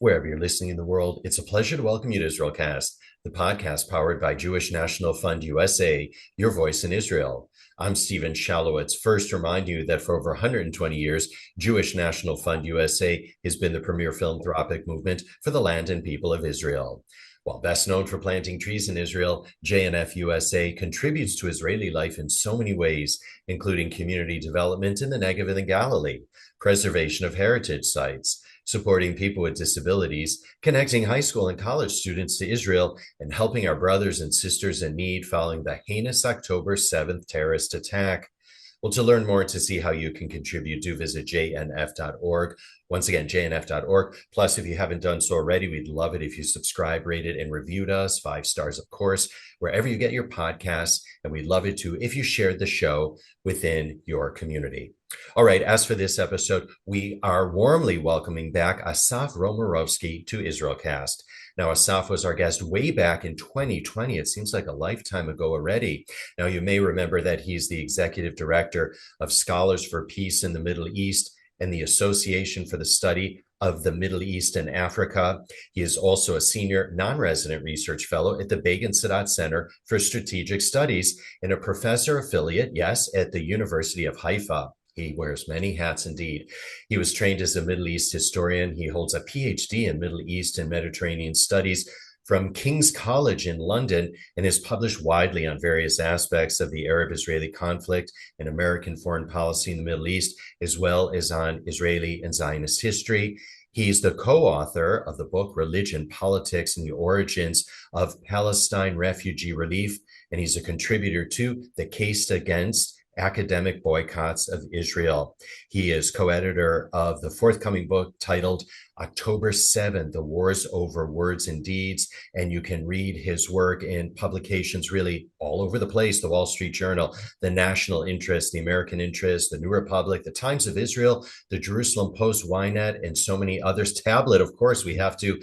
Wherever you're listening in the world, it's a pleasure to welcome you to IsraelCast, the podcast powered by Jewish National Fund USA, your voice in Israel. I'm Stephen Shalowitz. First, remind you that for over 120 years, Jewish National Fund USA has been the premier philanthropic movement for the land and people of Israel. While best known for planting trees in Israel, JNF USA contributes to Israeli life in so many ways, including community development in the Negev and the Galilee, preservation of heritage sites, supporting people with disabilities, connecting high school and college students to Israel, and helping our brothers and sisters in need following the heinous October 7th terrorist attack. Well, to learn more and to see how you can contribute, do visit jnf.org. Once again, jnf.org. Plus, if you haven't done so already, we'd love it if you subscribe, rated, and reviewed us. 5 stars, of course, wherever you get your podcasts. And we'd love it too if you shared the show within your community. All right, as for this episode, we are warmly welcoming back Asaf Romirowsky to IsraelCast. Now, Asaf was our guest way back in 2020. It seems like a lifetime ago already. Now, you may remember that he's the executive director of Scholars for Peace in the Middle East and the Association for the Study of the Middle East and Africa. He is also a senior non-resident research fellow at the Begin Sadat Center for Strategic Studies and a professor affiliate, yes, at the University of Haifa. He wears many hats indeed. He was trained as a Middle East historian. He holds a PhD in Middle East and Mediterranean studies from King's College in London and has published widely on various aspects of the Arab-Israeli conflict and American foreign policy in the Middle East, as well as on Israeli and Zionist history. He's the co-author of the book Religion, Politics, and the Origins of Palestine Refugee Relief, and he's a contributor to The Case Against Academic Boycotts of Israel. He is co-editor of the forthcoming book titled October 7th, The Wars Over Words and Deeds, and you can read his work in publications really all over the place, the Wall Street Journal, the National Interest, the American Interest, the New Republic, the Times of Israel, the Jerusalem Post, Ynet, and so many others. Tablet, of course, we have to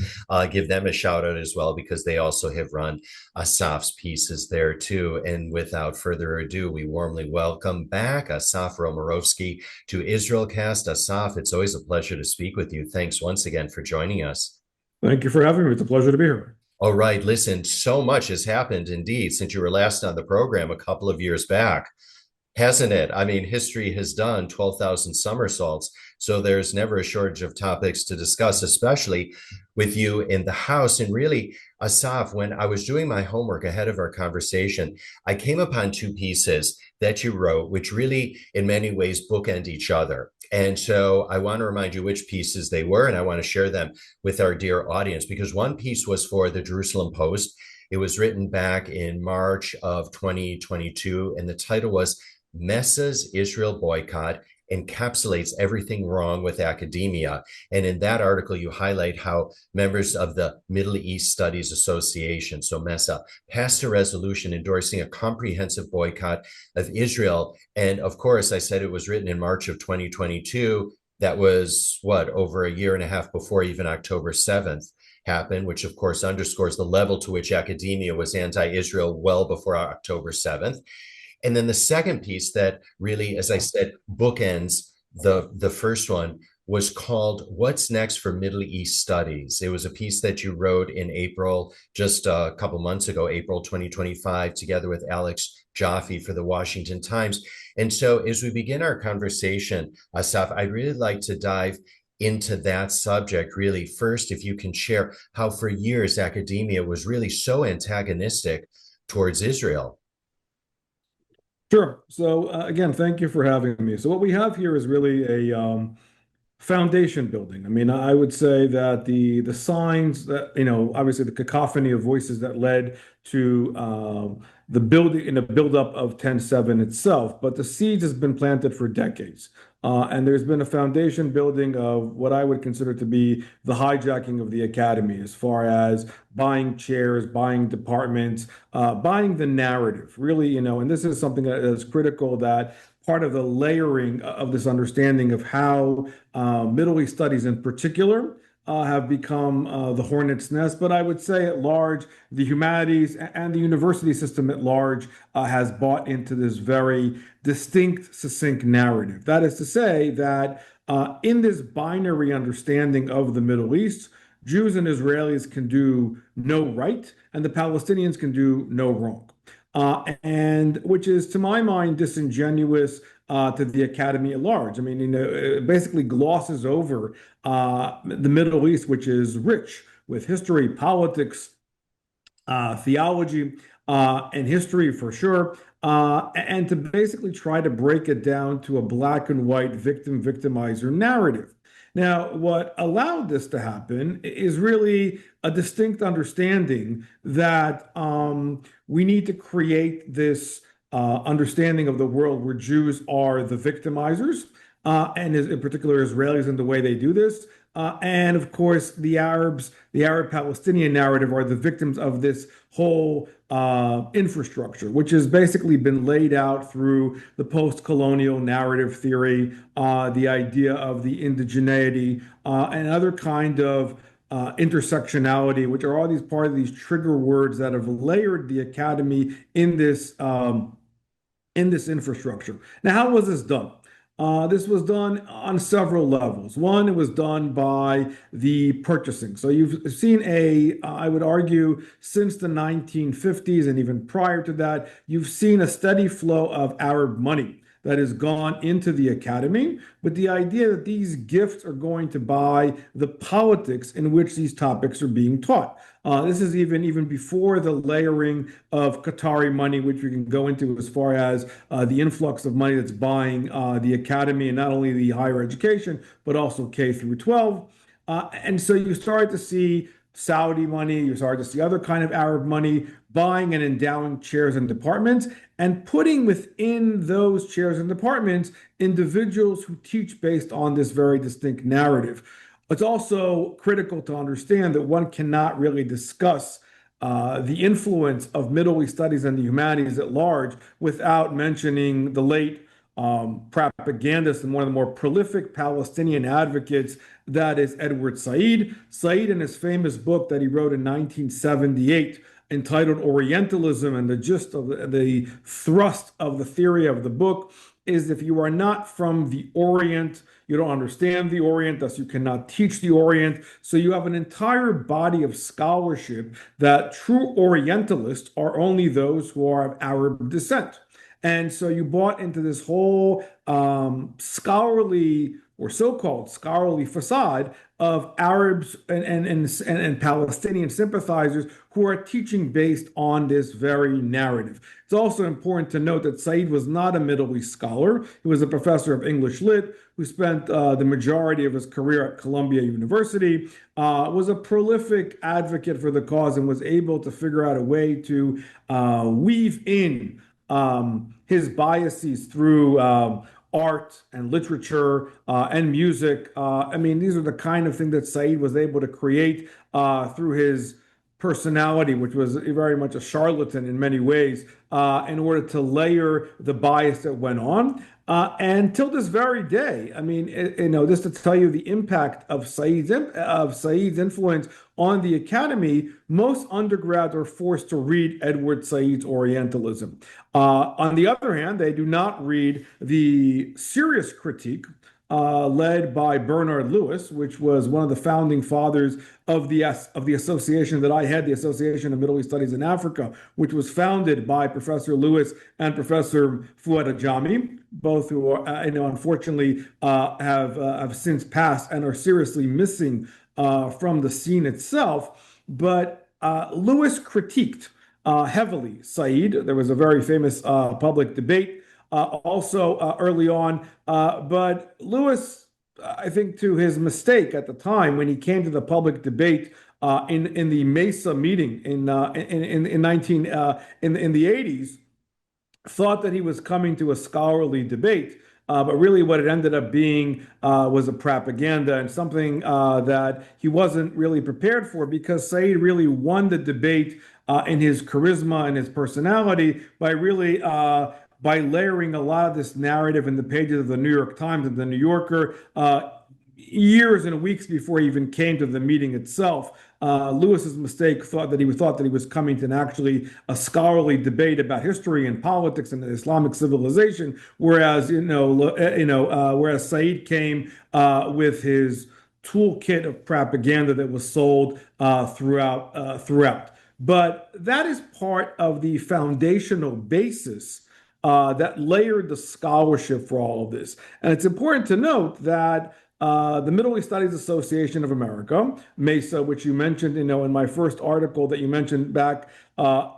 give them a shout out as well because they also have run Asaf's pieces there too. And without further ado, we warmly welcome back Asaf Romirowsky to IsraelCast. Asaf, it's always a pleasure to speak with you. Thanks once again for joining us. Thank you for having me. It's a pleasure to be here. All right, listen, so much has happened indeed since you were last on the program a couple of years back, hasn't it? I mean, history has done 12,000 somersaults, so there's never a shortage of topics to discuss, especially with you in the house. And really, Asaf, when I was doing my homework ahead of our conversation, I came upon 2 pieces that you wrote, which really, in many ways, bookend each other. And so I want to remind you which pieces they were, and I want to share them with our dear audience, because one piece was for the Jerusalem Post. It was written back in March of 2022, and the title was Messa's Israel Boycott Encapsulates Everything Wrong with Academia. And in that article, you highlight how members of the Middle East Studies Association, so MESA, passed a resolution endorsing a comprehensive boycott of Israel. And of course, I said it was written in March of 2022. That was over a year and a half before even October 7th happened, which of course underscores the level to which academia was anti-Israel well before October 7th. And then the second piece that really, as I said, bookends the first one was called What's Next for Middle East Studies. It was a piece that you wrote in April, just a couple months ago, April 2025, together with Alex Jaffe for the Washington Times. And so as we begin our conversation, Asaf, I'd really like to dive into that subject really. First, if you can share how for years academia was really so antagonistic towards Israel. Sure. So again, thank you for having me. So what we have here is really a foundation building. I mean, I would say that the signs that, obviously the cacophony of voices that led to the building in the buildup of 10/7 itself, but the seeds has been planted for decades. And there's been a foundation building of what I would consider to be the hijacking of the academy, as far as buying chairs, buying departments, buying the narrative, really, and this is something that is critical, that part of the layering of this understanding of how Middle East studies in particular have become the hornet's nest. But I would say at large, the humanities and the university system at large has bought into this very distinct, succinct narrative. That is to say that in this binary understanding of the Middle East, Jews and Israelis can do no right, and the Palestinians can do no wrong. And which is, to my mind, disingenuous to the academy at large. I mean, it basically glosses over the Middle East, which is rich with history, politics, theology, and history for sure, and to basically try to break it down to a black and white victim victimizer narrative. Now, what allowed this to happen is really a distinct understanding that we need to create this understanding of the world where Jews are the victimizers, and in particular Israelis in the way they do this. And of course, the Arabs, the Arab-Palestinian narrative are the victims of this whole infrastructure, which has basically been laid out through the post-colonial narrative theory, the idea of the indigeneity, and other kind of intersectionality, which are all these part of these trigger words that have layered the academy in this infrastructure. Now, how was this done? This was done on several levels. One, it was done by the purchasing. So you've seen I would argue, since the 1950s and even prior to that, you've seen a steady flow of Arab money that has gone into the academy, but the idea that these gifts are going to buy the politics in which these topics are being taught. This is even before the layering of Qatari money, which we can go into as far as the influx of money that's buying the academy and not only the higher education, but also K through 12. And so you start to see Saudi money, you start to see other kind of Arab money buying and endowing chairs and departments and putting within those chairs and departments individuals who teach based on this very distinct narrative. It's also critical to understand that one cannot really discuss the influence of Middle East studies and the humanities at large without mentioning the late propagandist and one of the more prolific Palestinian advocates, that is Edward Said. Said, in his famous book that he wrote in 1978, entitled Orientalism, and the gist of the thrust of the theory of the book is if you are not from the Orient, you don't understand the Orient, thus you cannot teach the Orient. So you have an entire body of scholarship that true Orientalists are only those who are of Arab descent. And so you bought into this whole scholarly or so-called scholarly facade of Arabs and Palestinian sympathizers who are teaching based on this very narrative. It's also important to note that Said was not a Middle East scholar. He was a professor of English Lit who spent the majority of his career at Columbia University, was a prolific advocate for the cause, and was able to figure out a way to weave in his biases through art and literature and music. I mean, these are the kind of thing that Said was able to create through his personality, which was very much a charlatan in many ways, in order to layer the bias that went on. And till this very day, I mean, just to tell you the impact of Said's influence on the academy, most undergrads are forced to read Edward Said's Orientalism. On the other hand, they do not read the serious critique led by Bernard Lewis, which was one of the founding fathers of the association that I had, the Association of Middle East Studies in Africa, which was founded by Professor Lewis and Professor Fuad Ajami, both who are, unfortunately have since passed and are seriously missing from the scene itself. But Lewis critiqued heavily Said. There was a very famous public debate also early on. But Lewis, I think to his mistake at the time when he came to the public debate in the Mesa meeting in the 80s, thought that he was coming to a scholarly debate. But really what it ended up being was a propaganda and something that he wasn't really prepared for, because Said really won the debate in his charisma and his personality by layering a lot of this narrative in the pages of the New York Times and the New Yorker years and weeks before he even came to the meeting itself. Lewis's mistake thought that he was coming to actually a scholarly debate about history and politics and the Islamic civilization, whereas Said came with his toolkit of propaganda that was sold throughout. But that is part of the foundational basis that layered the scholarship for all of this. And it's important to note that the Middle East Studies Association of America, MESA, which you mentioned, in my first article that you mentioned back,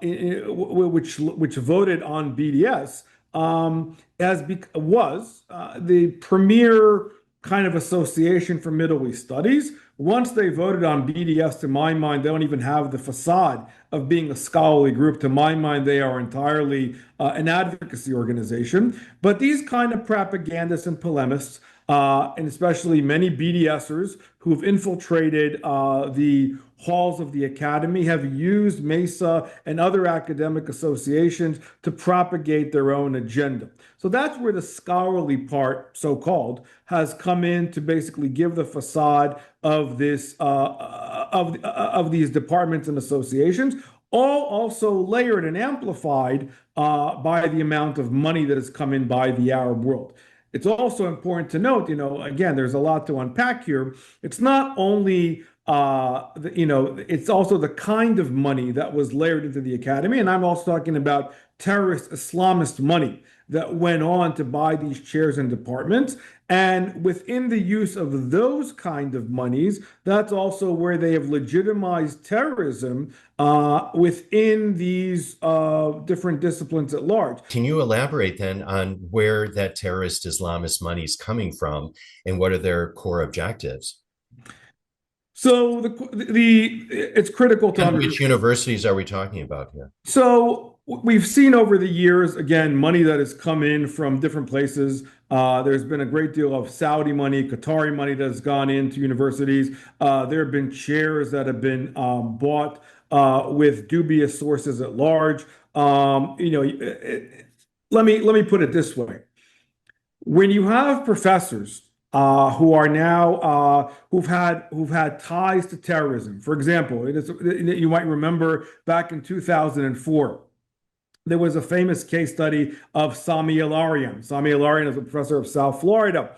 which voted on BDS, was the premier kind of association for Middle East studies. Once they voted on BDS, to my mind, they don't even have the facade of being a scholarly group. To my mind, they are entirely an advocacy organization. But these kind of propagandists and polemists, and especially many BDSers who've infiltrated the halls of the academy, have used MESA and other academic associations to propagate their own agenda. So that's where the scholarly part, so-called, has come in to basically give the facade of this of these departments and associations, all also layered and amplified by the amount of money that has come in by the Arab world. It's also important to note, again, there's a lot to unpack here. It's not only it's also the kind of money that was layered into the academy, and I'm also talking about terrorist Islamist money that went on to buy these chairs and departments. And within the use of those kind of monies, that's also where they have legitimized terrorism within these different disciplines at large. Can you elaborate then on where that terrorist Islamist money is coming from and what are their core objectives? So it's critical to understand. Which universities are we talking about here? So we've seen over the years, again, money that has come in from different places. There's been a great deal of Saudi money, Qatari money that has gone into universities. There have been chairs that have been bought with dubious sources at large. Let me put it this way: when you have professors who are now who've had ties to terrorism. For example, you might remember back in 2004, there was a famous case study of Sami El-Arian. Sami El-Arian is a professor of South Florida,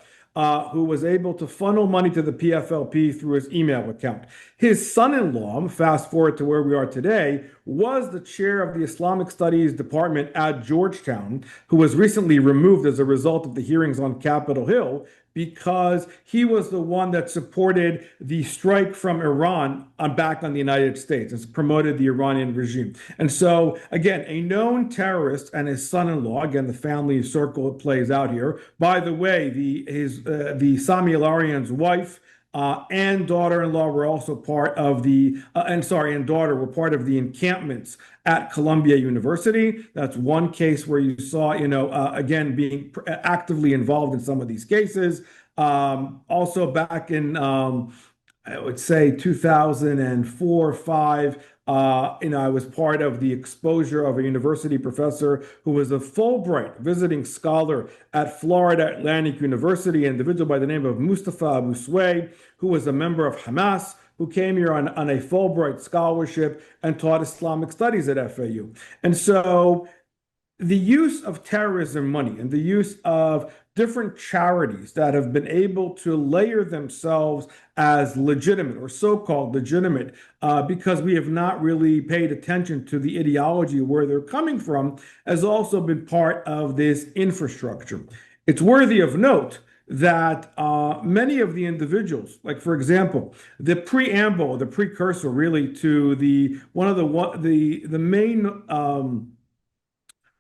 who was able to funnel money to the PFLP through his email account. His son-in-law, fast forward to where we are today, was the chair of the Islamic Studies Department at Georgetown, who was recently removed as a result of the hearings on Capitol Hill, because he was the one that supported the strike from Iran back on the United States and promoted the Iranian regime. And so, again, a known terrorist and his son-in-law, again, the family circle plays out here. By the way, the Sami El-Arian's wife and daughter-in-law were also part of and daughter were part of the encampments at Columbia University. That's one case where you saw, again, being actively involved in some of these cases. Also back in, I would say 2004, 5, I was part of the exposure of a university professor who was a Fulbright visiting scholar at Florida Atlantic University, an individual by the name of Mustafa Abu Sway, who was a member of Hamas, who came here on a Fulbright scholarship and taught Islamic studies at FAU. And so the use of terrorism money and the use of different charities that have been able to layer themselves as legitimate or so-called legitimate because we have not really paid attention to the ideology of where they're coming from has also been part of this infrastructure. It's worthy of note that many of the individuals, like for example, the preamble, the precursor really to the main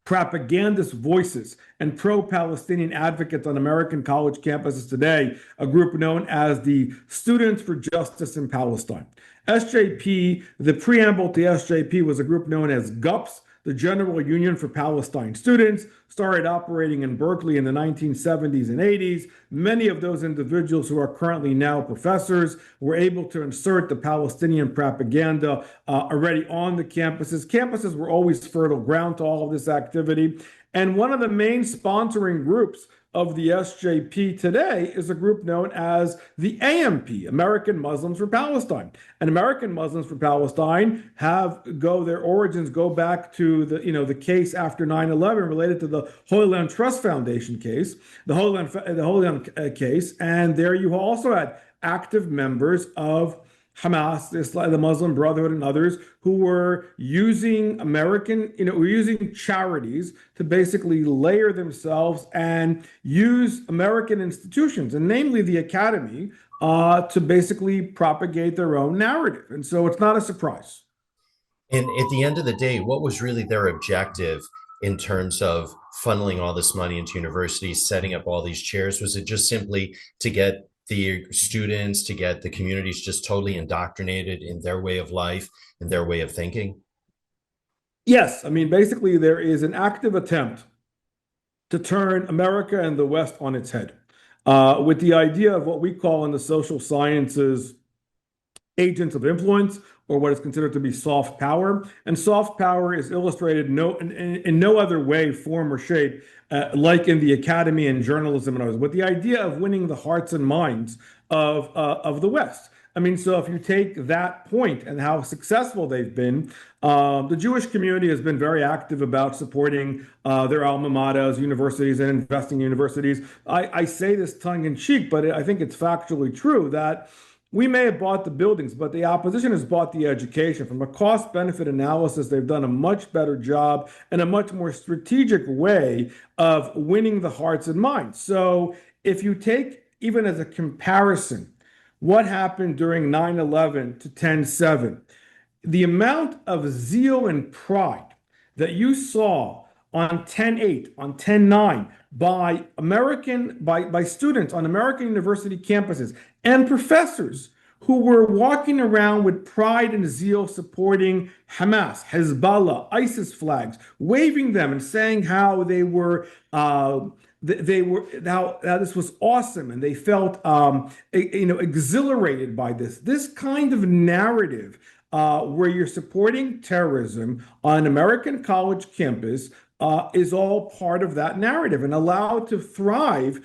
propagandist voices and pro-Palestinian advocates on American college campuses today, a group known as the Students for Justice in Palestine. SJP, the preamble to SJP was a group known as GUPS, the General Union for Palestine Students, started operating in Berkeley in the 1970s and 80s. Many of those individuals who are currently now professors were able to insert the Palestinian propaganda already on the campuses. Campuses were always fertile ground to all of this activity. And one of the main sponsoring groups of the SJP today is a group known as the AMP, American Muslims for Palestine. And American Muslims for Palestine their origins go back to the case after 9/11 related to the Holy Land Trust Foundation case, the Holy Land case. And there you also had active members of Hamas, the Muslim Brotherhood, and others who were using were using charities to basically layer themselves and use American institutions, and namely the academy, to basically propagate their own narrative. And so it's not a surprise. And at the end of the day, what was really their objective in terms of funneling all this money into universities, setting up all these chairs? Was it just simply to get the students, to get the communities just totally indoctrinated in their way of life and their way of thinking? Yes, I mean, basically, there is an active attempt to turn America and the West on its head, with the idea of what we call in the social sciences agents of influence, or what is considered to be soft power. And soft power is illustrated in no other way, form, or shape, like in the academy and journalism and others, with the idea of winning the hearts and minds of the West. I mean, so if you take that point and how successful they've been, the Jewish community has been very active about supporting their alma maters, universities, and investing in universities. I say this tongue in cheek, but I think it's factually true that we may have bought the buildings, but the opposition has bought the education. From a cost benefit analysis, they've done a much better job and a much more strategic way of winning the hearts and minds. So if you take, even as a comparison, what happened during 9/11 to 10/7, the amount of zeal and pride that you saw on 10/8, on 10/9 by students on American university campuses and professors who were walking around with pride and zeal supporting Hamas, Hezbollah, ISIS flags, waving them and saying how how this was awesome, and they felt exhilarated by this kind of narrative, where you're supporting terrorism on an American college campus, is all part of that narrative and allowed to thrive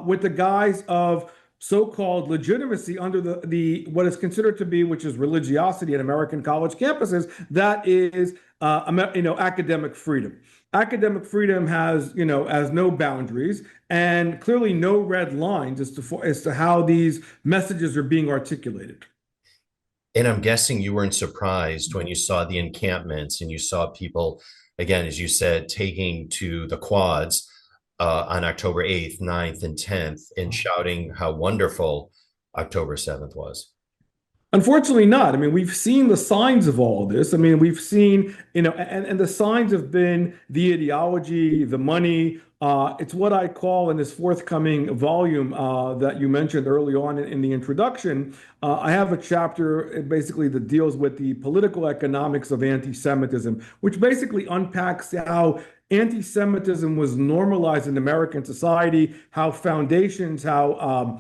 with the guise of so-called legitimacy under the what is considered to be, which is religiosity at American college campuses, that is academic freedom. Academic freedom has no boundaries and clearly no red lines as to how these messages are being articulated. And I'm guessing you weren't surprised when you saw the encampments and you saw people, again, as you said, taking to the quads on October 8th, 9th, and 10th and shouting how wonderful October 7th was. Unfortunately not. I mean, we've seen the signs of all of this. I mean, we've seen, and the signs have been the ideology, the money. It's what I call in this forthcoming volume that you mentioned early on in the introduction. I have a chapter basically that deals with the political economics of anti-Semitism, which basically unpacks how anti-Semitism was normalized in American society, how foundations, how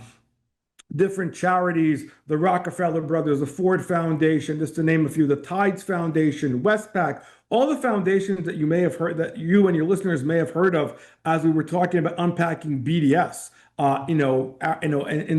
different charities, the Rockefeller Brothers, the Ford Foundation, just to name a few, the Tides Foundation, Westpac, all the foundations that you may have heard, that you and your listeners may have heard of as we were talking about unpacking BDS. In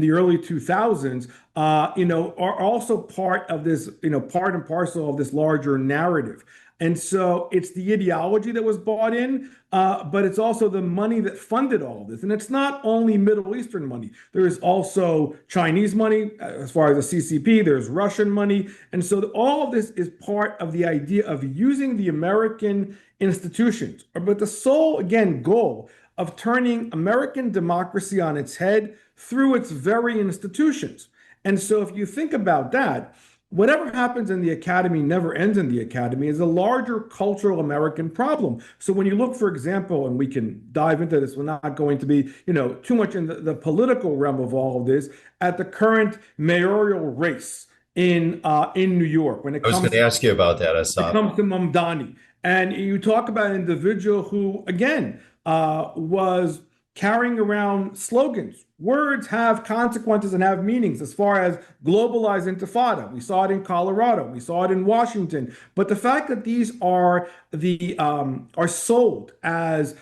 the early 2000s, are also part of this, part and parcel of this larger narrative. And so it's the ideology that was bought in, but it's also the money that funded all of this. And it's not only Middle Eastern money. There is also Chinese money, as far as the CCP, there's Russian money. And so all of this is part of the idea of using the American institutions, but the sole, again, goal of turning American democracy on its head through its very institutions. And so if you think about that, whatever happens in the academy never ends in the academy is a larger cultural American problem. So when you look, for example, and we can dive into this, we're not going to be, too much in the political realm of all of this, at the current mayoral race in New York, I was going to ask you about that, Asaf. comes to Mamdani, and you talk about an individual who, again, was carrying around slogans. Words have consequences and have meanings as far as globalized intifada. We saw it in Colorado. We saw it in Washington. But the fact that these are sold as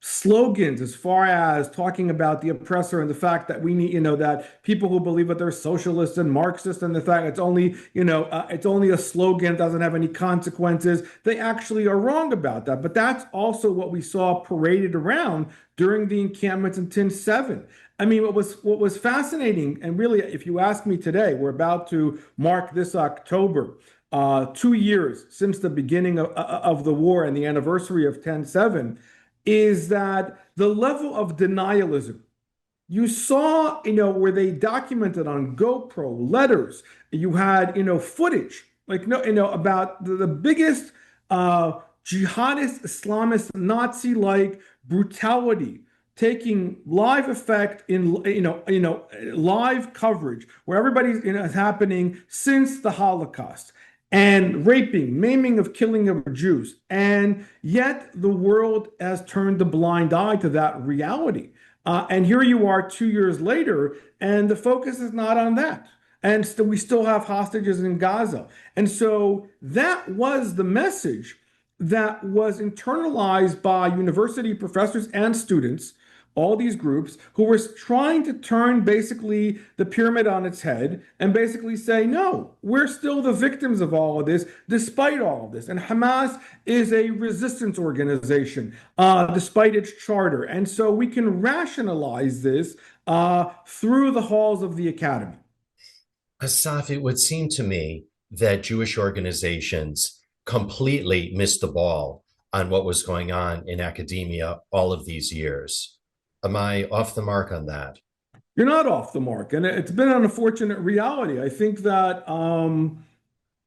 slogans, as far as talking about the oppressor and the fact that we need, that people who believe that they're socialists and Marxists, and the fact it's only, it's only a slogan, doesn't have any consequences. They actually are wrong about that. But that's also what we saw paraded around during the encampments in 10/7. I mean, what was fascinating, and really, if you ask me today, we're about to mark this October, 2 years since the beginning of the war and the anniversary of 10/7, is that the level of denialism you saw, where they documented on GoPro letters. You had, footage, like, no, about the biggest jihadist, Islamist, Nazi-like brutality taking live effect in, live coverage where everybody's, is happening since the Holocaust. And raping, maiming of killing of Jews. And yet the world has turned a blind eye to that reality. And here you are 2 years later, and the focus is not on that. And we still have hostages in Gaza. And so that was the message that was internalized by university professors and students, all these groups who were trying to turn basically the pyramid on its head and basically say, no, we're still the victims of all of this, despite all of this. And Hamas is a resistance organization, despite its charter. And so we can rationalize this through the halls of the academy. Asaf, it would seem to me that Jewish organizations completely missed the ball on what was going on in academia all of these years. Am I off the mark on that? You're not off the mark. And it's been an unfortunate reality. I think that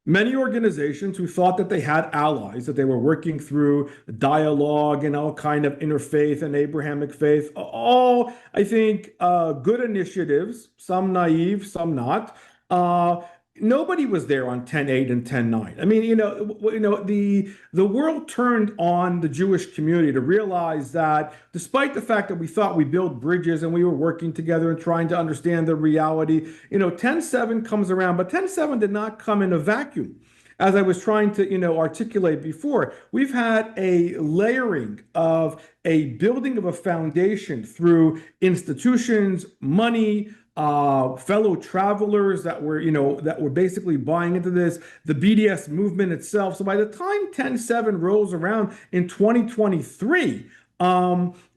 many organizations who thought that they had allies, that they were working through dialogue and all kind of interfaith and Abrahamic faith, all, I think, good initiatives, some naive, some not. Nobody was there on 10/8 and 10/9. I mean, the world turned on the Jewish community to realize that despite the fact that we thought we built bridges and we were working together and trying to understand the reality, 10/7 comes around, but 10/7 did not come in a vacuum. As I was trying to, articulate before, we've had a layering of a building of a foundation through institutions, money, fellow travelers that were basically buying into this, the BDS movement itself. So by the time 10/7 rolls around in 2023,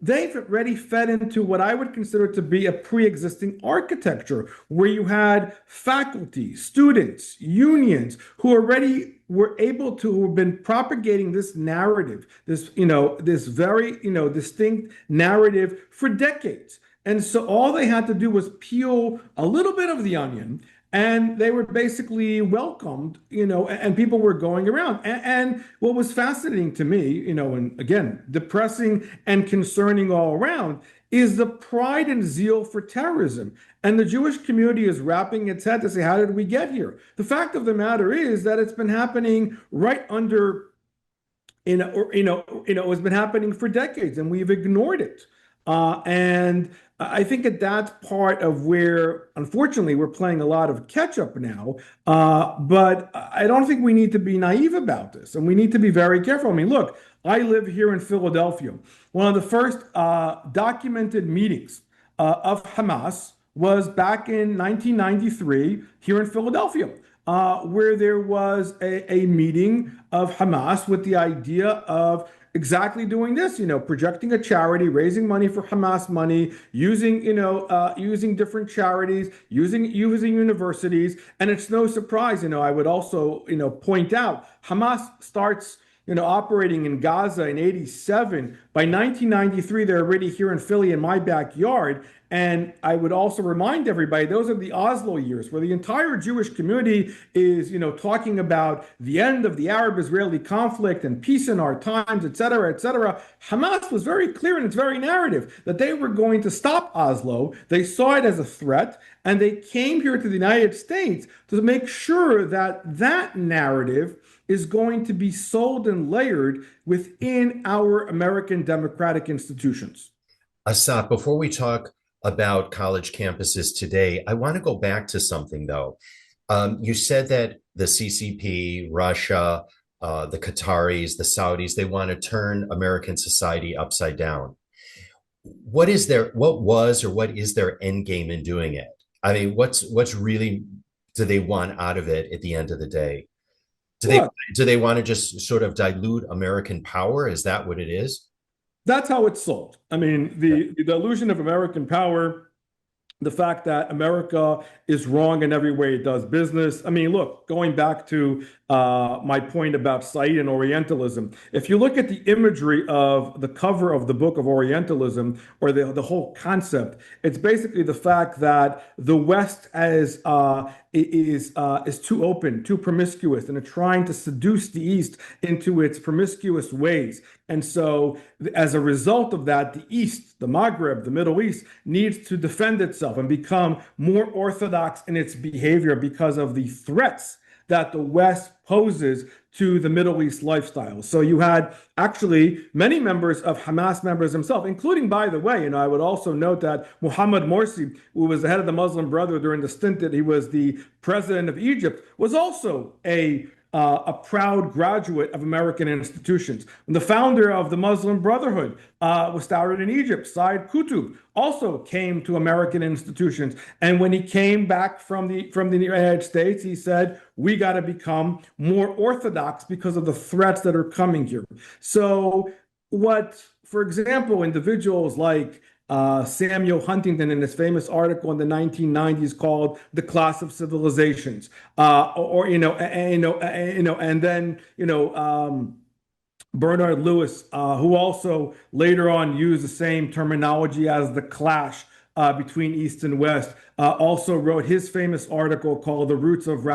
they've already fed into what I would consider to be a pre-existing architecture where you had faculty, students, unions who already were able to, who have been propagating this narrative, this very, distinct narrative for decades. And so all they had to do was peel a little bit of the onion, and they were basically welcomed, and people were going around. And what was fascinating to me, and again, depressing and concerning all around, is the pride and zeal for terrorism. And the Jewish community is wrapping its head to say, how did we get here? The fact of the matter is that it's been happening right under, it's been happening for decades, and we've ignored it. And I think that that's part of where, unfortunately, we're playing a lot of catch up now. But I don't think we need to be naive about this, and we need to be very careful. I mean, look, I live here in Philadelphia. One of the first documented meetings of Hamas was back in 1993 here in Philadelphia, where there was a meeting of Hamas with the idea of exactly doing this, projecting a charity, raising money for Hamas money, using, using different charities, using universities. And it's no surprise, I would also, point out Hamas starts, operating in Gaza in 87. By 1993, they're already here in Philly in my backyard. And I would also remind everybody, those are the Oslo years where the entire Jewish community is, talking about the end of the Arab-Israeli conflict and peace in our times, et cetera, et cetera. Hamas was very clear in its very narrative that they were going to stop Oslo. They saw it as a threat, and they came here to the United States to make sure that that narrative is going to be sold and layered within our American democratic institutions. Asaf, before we talk about college campuses today, I want to go back to something, though. You said that the CCP, Russia, the Qataris, the Saudis, they want to turn American society upside down. What is their end game in doing it? I mean, what's really do they want out of it at the end of the day? Do they want to just sort of dilute American power? Is that what it is? That's how it's sold. I mean, the illusion of American power the fact that America is wrong in every way it does business. I mean, look, going back to my point about Said and Orientalism, if you look at the imagery of the cover of the book of Orientalism, or the whole concept, it's basically the fact that the West is too open, too promiscuous, and are trying to seduce the East into its promiscuous ways. And so, as a result of that, the East, the Maghreb, the Middle East, needs to defend itself and become more orthodox in its behavior because of the threats that the West poses to the Middle East lifestyle. So you had actually many members of Hamas members themselves, including, by the way, I would also note that Mohammed Morsi, who was the head of the Muslim Brotherhood during the stint that he was the president of Egypt, was also a proud graduate of American institutions. And the founder of the Muslim Brotherhood was started in Egypt. Said Qutb also came to American institutions. And when he came back from the United States, he said, we got to become more orthodox because of the threats that are coming here. So for example, individuals like Samuel Huntington in his famous article in the 1990s called "The Class of Civilizations," and then Bernard Lewis, who also later on used the same terminology as the clash between East and West, also wrote his famous article called "The Roots of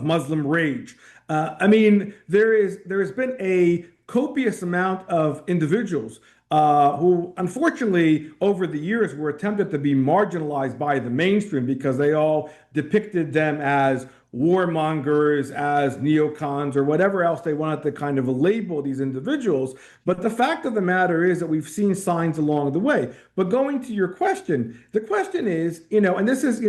Muslim Rage." I mean, there has been a copious amount of individuals who unfortunately over the years were attempted to be marginalized by the mainstream because they all depicted them as warmongers, as neocons, or whatever else they wanted to kind of label these individuals. But the fact of the matter is that we've seen signs along the way. But going to your question, the question is, and this is,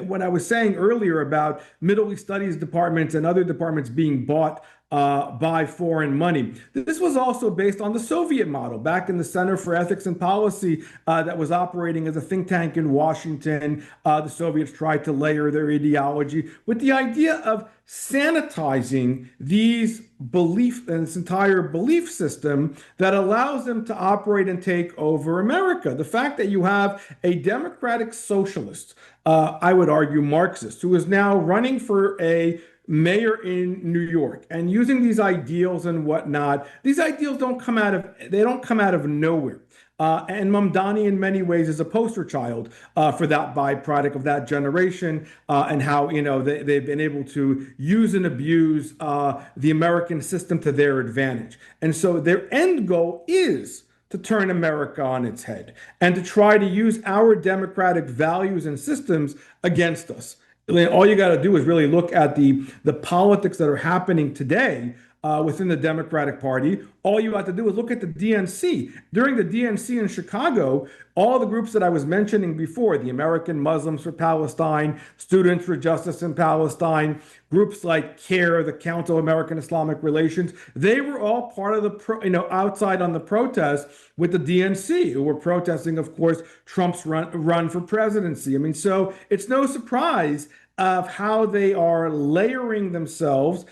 what I was saying earlier about Middle East Studies departments and other departments being bought by foreign money. This was also based on the Soviet model back in the Center for Ethics and Policy that was operating as a think tank in Washington. The Soviets tried to layer their ideology with the idea of sanitizing these belief and this entire belief system that allows them to operate and take over America. The fact that you have a democratic socialist, I would argue Marxist, who is now running for a mayor in New York and using these ideals and whatnot. These ideals don't come out of nowhere. And Mamdani, in many ways, is a poster child for that byproduct of that generation, and how they've been able to use and abuse the American system to their advantage. And so their end goal is to turn America on its head and to try to use our democratic values and systems against us. All you got to do is really look at the politics that are happening today within the Democratic Party. All you have to do is look at the DNC. During the DNC in Chicago, all the groups that I was mentioning before, the American Muslims for Palestine, Students for Justice in Palestine, groups like CARE, the Council of American Islamic Relations, they were all part of outside on the protest with the DNC, who were protesting, of course, Trump's run for presidency. I mean, so it's no surprise of how they are layering themselves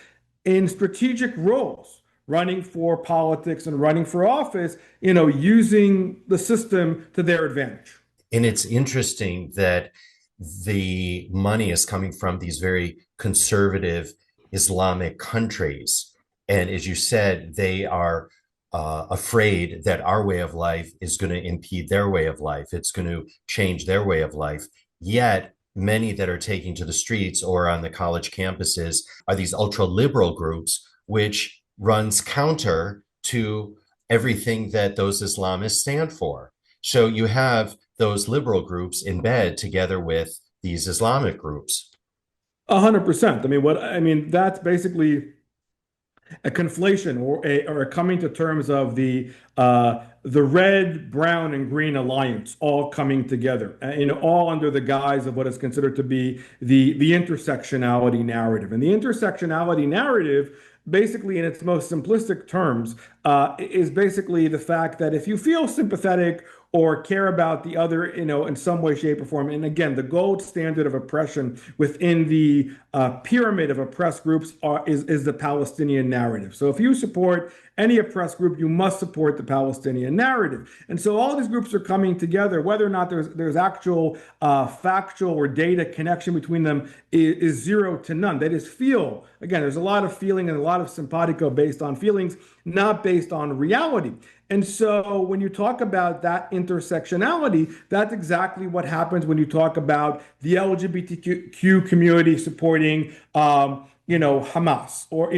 in strategic roles, running for politics and running for office, using the system to their advantage. And it's interesting that the money is coming from these very conservative Islamic countries. And as you said, they are afraid that our way of life is going to impede their way of life. It's going to change their way of life. Yet, many that are taking to the streets or on the college campuses are these ultra liberal groups, which runs counter to everything that those Islamists stand for. So you have those liberal groups in bed together with these Islamic groups. 100%. That's basically a conflation or a coming to terms of the red, brown, and green alliance all coming together, all under the guise of what is considered to be the intersectionality narrative. And the intersectionality narrative, basically in its most simplistic terms, is basically the fact that if you feel sympathetic or care about the other, in some way, shape, or form. And again, the gold standard of oppression within the pyramid of oppressed groups is the Palestinian narrative. So if you support any oppressed group, you must support the Palestinian narrative. And so all these groups are coming together, whether or not there's actual factual or data connection between them is zero to none. They just feel, again, there's a lot of feeling and a lot of simpatico based on feelings, not based on reality. And so when you talk about that intersectionality, that's exactly what happens when you talk about the LGBTQ community supporting Hamas or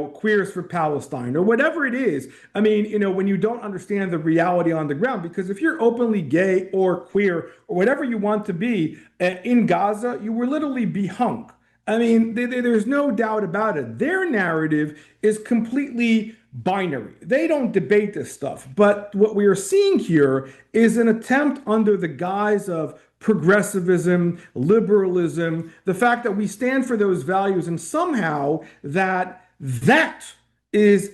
Queers for Palestine or whatever it is. I mean, when you don't understand the reality on the ground, because if you're openly gay or queer or whatever you want to be in Gaza, you will literally be hung. I mean, there's no doubt about it. Their narrative is completely binary. They don't debate this stuff. But what we are seeing here is an attempt under the guise of progressivism, liberalism, the fact that we stand for those values, and somehow that is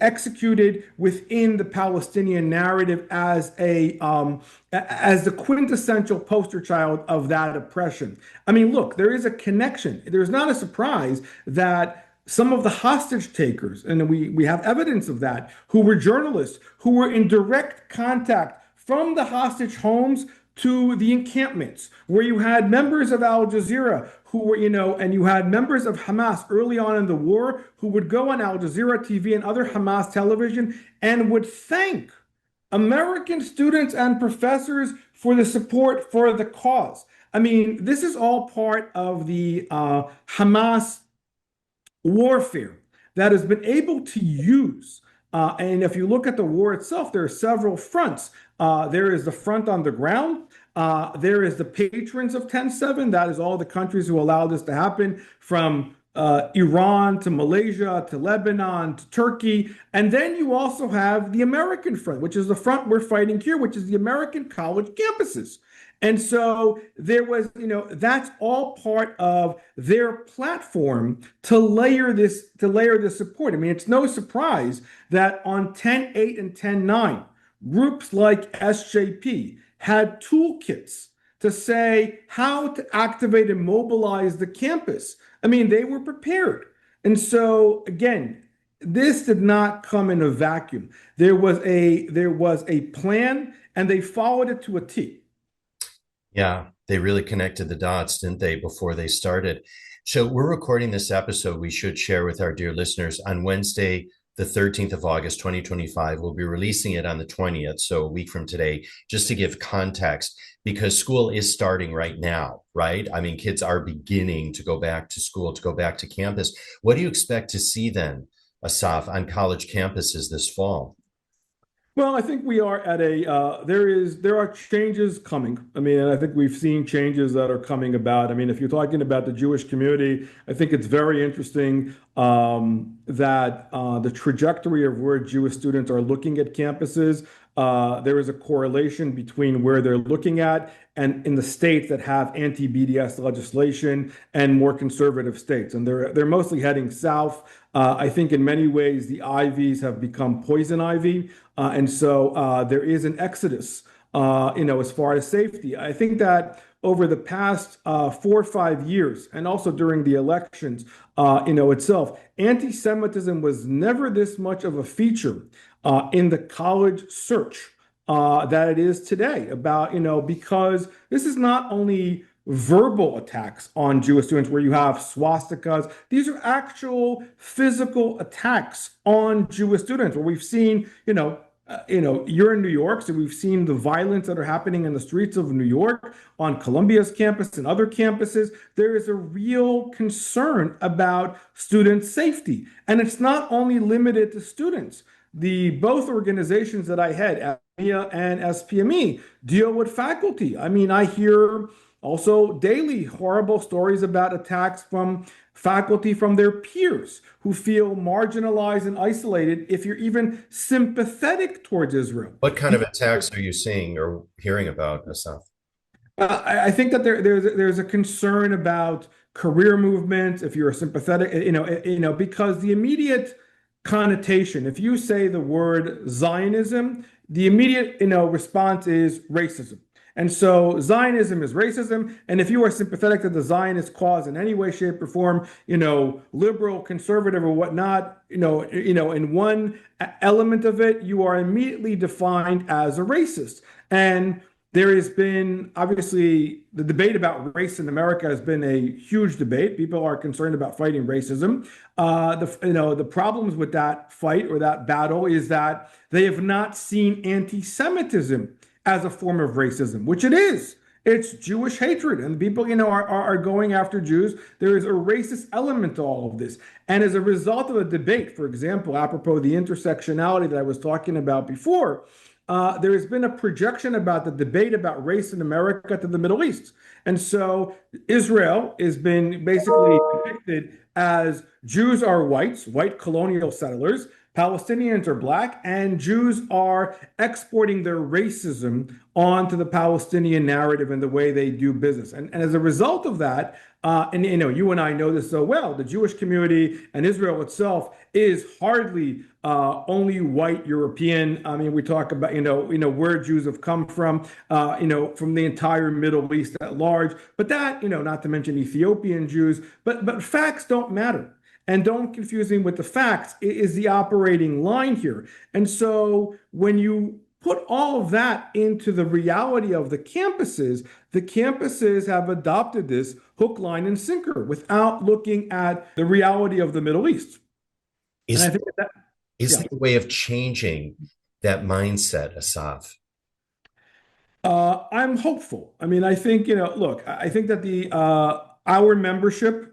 executed within the Palestinian narrative as the quintessential poster child of that oppression. I mean, look, there is a connection. There's not a surprise that some of the hostage takers, and we have evidence of that, who were journalists, who were in direct contact from the hostage homes to the encampments, where you had members of Al Jazeera who were, and you had members of Hamas early on in the war who would go on Al Jazeera TV and other Hamas television and would thank American students and professors for the support for the cause. I mean, this is all part of the Hamas warfare that has been able to use. And if you look at the war itself, there are several fronts. There is the front on the ground. There is the patrons of 10/7. That is all the countries who allowed this to happen, from Iran to Malaysia to Lebanon to Turkey. And then you also have the American front, which is the front we're fighting here, which is the American college campuses. And so there was, that's all part of their platform to layer this support. I mean, it's no surprise that on 10/8 and 10/9, groups like SJP had toolkits to say how to activate and mobilize the campus. I mean, they were prepared. And so again, this did not come in a vacuum. There was a plan, and they followed it to a T. Yeah, they really connected the dots, didn't they, before they started? So we're recording this episode we should share with our dear listeners on Wednesday, the 13th of August, 2025. We'll be releasing it on the 20th, so a week from today, just to give context, because school is starting right now, right? I mean, kids are beginning to go back to school, to go back to campus. What do you expect to see then, Asaf, on college campuses this fall? Well, I think we are at there are changes coming. I mean, and I think we've seen changes that are coming about. I mean, if you're talking about the Jewish community, I think it's very interesting that the trajectory of where Jewish students are looking at campuses, there is a correlation between where they're looking at and in the states that have anti-BDS legislation and more conservative states. And they're mostly heading south. I think in many ways the Ivies have become poison ivy. And so there is an exodus, as far as safety. I think that over the past 4 or 5 years, and also during the elections, itself, anti-Semitism was never this much of a feature in the college search that it is today. Because this is not only verbal attacks on Jewish students where you have swastikas. These are actual physical attacks on Jewish students where we've seen, you're in New York, so we've seen the violence that are happening in the streets of New York on Columbia's campus and other campuses. There is a real concern about student safety. And it's not only limited to students. Both organizations that I head, AMIA and SPME, deal with faculty. I mean, I hear also daily horrible stories about attacks from faculty from their peers who feel marginalized and isolated if you're even sympathetic towards Israel. What kind of attacks are you seeing or hearing about, Asaf? I think that there's a concern about career movement if you're a sympathetic, because the immediate connotation, if you say the word Zionism, the immediate, response is racism. And so Zionism is racism. And if you are sympathetic to the Zionist cause in any way, shape, or form, liberal, conservative, or whatnot, in one element of it, you are immediately defined as a racist. And there has been obviously the debate about race in America has been a huge debate. People are concerned about fighting racism. The problems with that fight or that battle is that they have not seen anti-Semitism as a form of racism, which it is. It's Jewish hatred, and people, are going after Jews. There is a racist element to all of this, and as a result of a debate, for example, apropos the intersectionality that I was talking about before, there has been a projection about the debate about race in America to the Middle East. And so Israel has been basically depicted as Jews are whites, white colonial settlers, Palestinians are black, and Jews are exporting their racism onto the Palestinian narrative and the way they do business. And as a result of that, and you and I know this so well, the Jewish community and Israel itself is hardly only white European. I mean, we talk about where Jews have come from, from the entire Middle East at large. But that, not to mention Ethiopian Jews. But facts don't matter. And don't confuse me with the facts. It is the operating line here. And so when you put all of that into the reality of the campuses have adopted this hook, line, and sinker without looking at the reality of the Middle East. Is, and I think that, is yeah. there a way of changing that mindset, Asaf? I'm hopeful. I mean, I think, look, I think that our membership,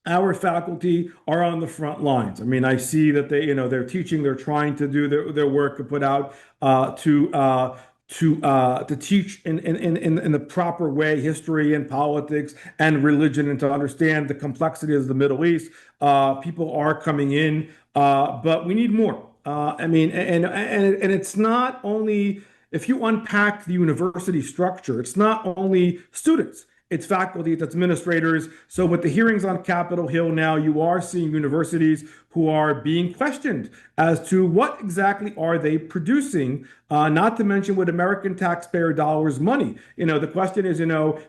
our faculty are on the front lines. I mean, I see that they're teaching, they're trying to do their work to put out to teach in the proper way history and politics and religion, and to understand the complexity of the Middle East. People are coming in, but we need more. I mean, and it's not only, if you unpack the university structure, it's not only students. It's faculty, it's administrators. So with the hearings on Capitol Hill now, you are seeing universities who are being questioned as to what exactly are they producing, not to mention with American taxpayer dollars money. The question is,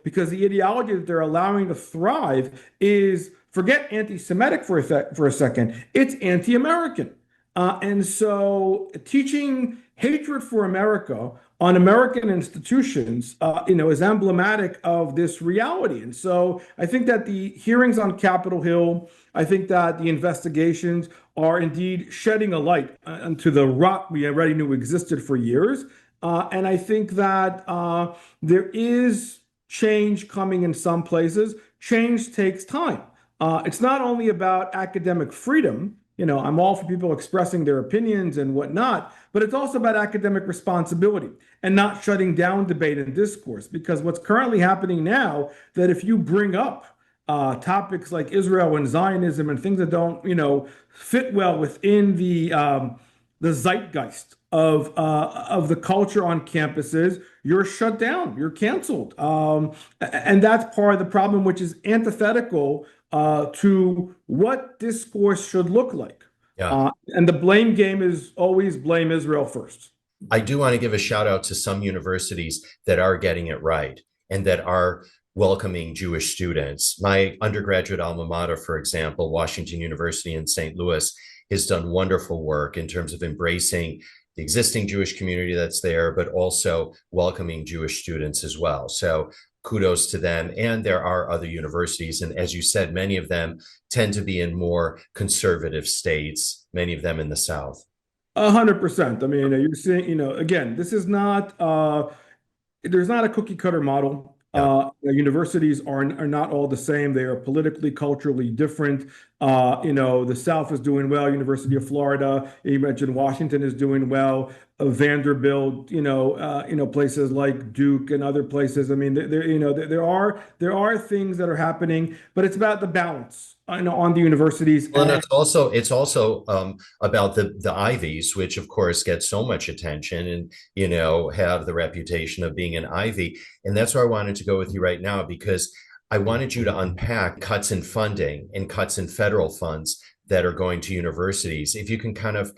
because the ideology that they're allowing to thrive is, forget anti-Semitic for a second, it's anti-American. And so teaching hatred for America on American institutions, is emblematic of this reality. And so I think that the hearings on Capitol Hill, I think that the investigations are indeed shedding a light onto the rot we already knew existed for years. And I think that there is change coming in some places. Change takes time. It's not only about academic freedom. I'm all for people expressing their opinions and whatnot, but it's also about academic responsibility and not shutting down debate and discourse. Because what's currently happening now, that if you bring up topics like Israel and Zionism and things that don't, fit well within the zeitgeist of the culture on campuses, you're shut down, you're canceled, and that's part of the problem, which is antithetical to what discourse should look like. Yeah. And the blame game is always blame Israel first. I do want to give a shout out to some universities that are getting it right and that are welcoming Jewish students. My undergraduate alma mater, for example, Washington University in St. Louis, has done wonderful work in terms of embracing the existing Jewish community that's there, but also welcoming Jewish students as well. So kudos to them. And there are other universities. And as you said, many of them tend to be in more conservative states, many of them in the South. 100%. I mean, you're seeing, again, this is not, there's not a cookie cutter model. Yeah. Universities are not all the same. They are politically, culturally different. The South is doing well. University of Florida, you mentioned Washington is doing well. Vanderbilt, places like Duke and other places. I mean, there are things that are happening, but it's about the balance, on the universities. Well, and it's also about the Ivies, which of course get so much attention and have the reputation of being an Ivy. And that's where I wanted to go with you right now, because I wanted you to unpack cuts in funding and cuts in federal funds that are going to universities. If you can kind of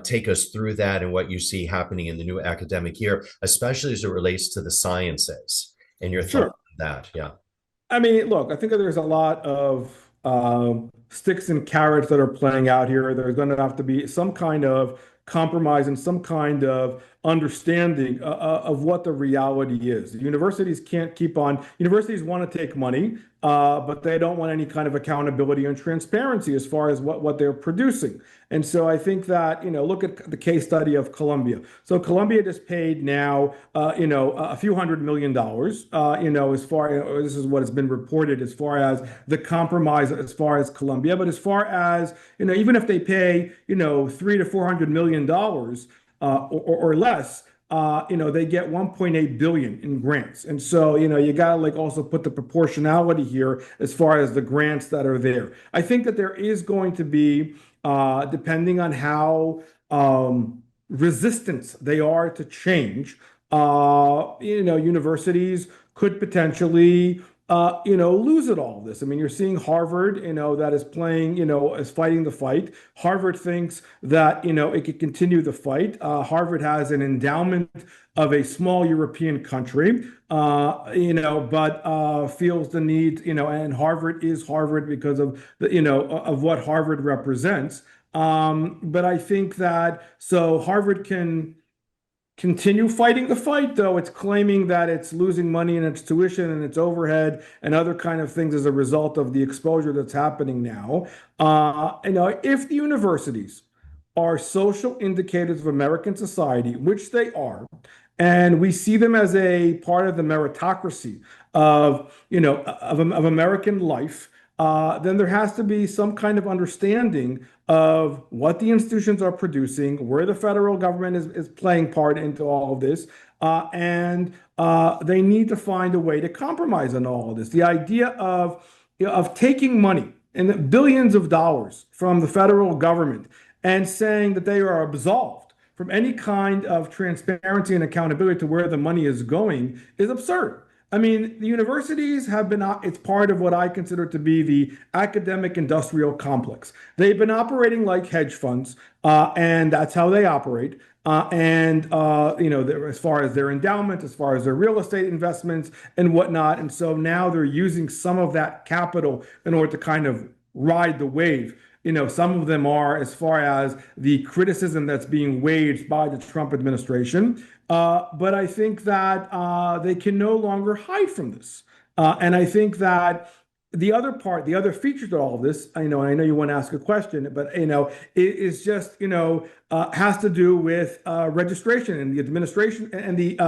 take us through that and what you see happening in the new academic year, especially as it relates to the sciences and your thoughts Sure. on that. Yeah. I mean, look, I think that there's a lot of sticks and carrots that are playing out here. There's going to have to be some kind of compromise and some kind of understanding of what the reality is. Universities can't keep on, universities want to take money, but they don't want any kind of accountability and transparency as far as what they're producing. And so I think that, look at the case study of Columbia. So Columbia just paid now, a few $100 million, as far, this is what has been reported as far as the compromise as far as Columbia. But as far as, even if they pay, 300 to 400 million dollars or less, they get 1.8 billion in grants. And so, you got to like also put the proportionality here as far as the grants that are there. I think that there is going to be, depending on how resistant they are to change, universities could potentially lose at all this. I mean, you're seeing Harvard, that is playing, is fighting the fight. Harvard thinks that, it could continue the fight. Harvard has an endowment of a small European country, but feels the need, and Harvard is Harvard because of of what Harvard represents. But I think that so Harvard can continue fighting the fight, though it's claiming that it's losing money in its tuition and its overhead and other kind of things as a result of the exposure that's happening now. If the universities are social indicators of American society, which they are, and we see them as a part of the meritocracy of American life, then there has to be some kind of understanding of what the institutions are producing, where the federal government is playing part into all of this, and they need to find a way to compromise on all of this. The idea of taking money and billions of dollars from the federal government and saying that they are absolved from any kind of transparency and accountability to where the money is going is absurd. I mean, the universities have been, it's part of what I consider to be the academic industrial complex. They've been operating like hedge funds, and that's how they operate. As far as their endowment, as far as their real estate investments and whatnot. And so now they're using some of that capital in order to kind of ride the wave. Some of them are as far as the criticism that's being waged by the Trump administration. But I think that they can no longer hide from this. And I think that the other part, the other feature to all of this, and I know you want to ask a question, but it is just has to do with registration and the administration and the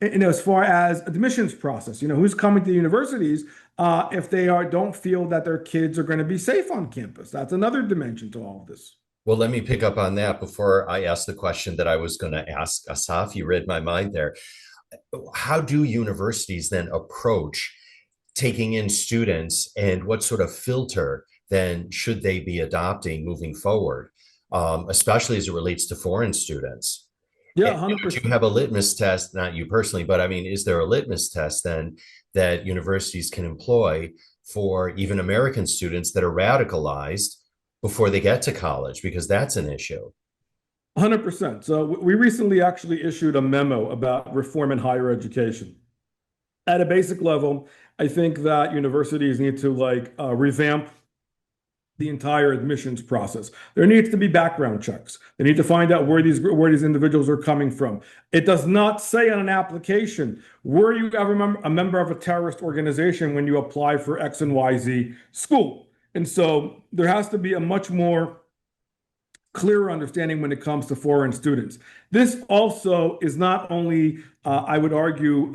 as far as admissions process. Who's coming to the universities if they don't feel that their kids are going to be safe on campus. That's another dimension to all of this. Well, let me pick up on that before I ask the question that I was going to ask Asaf. You read my mind there. How do universities then approach taking in students, and what sort of filter then should they be adopting moving forward, especially as it relates to foreign students? Yeah, And do 100%. you have a litmus test, not you personally, but I mean, is there a litmus test then that universities can employ for even American students that are radicalized before they get to college? Because that's an issue. 100%. So we recently actually issued a memo about reform in higher education. At a basic level, I think that universities need to revamp the entire admissions process. There needs to be background checks. They need to find out where these individuals are coming from. It does not say on an application, were you ever a member of a terrorist organization when you apply for X and YZ school? And so there has to be a much more clearer understanding when it comes to foreign students. This also is not only, I would argue,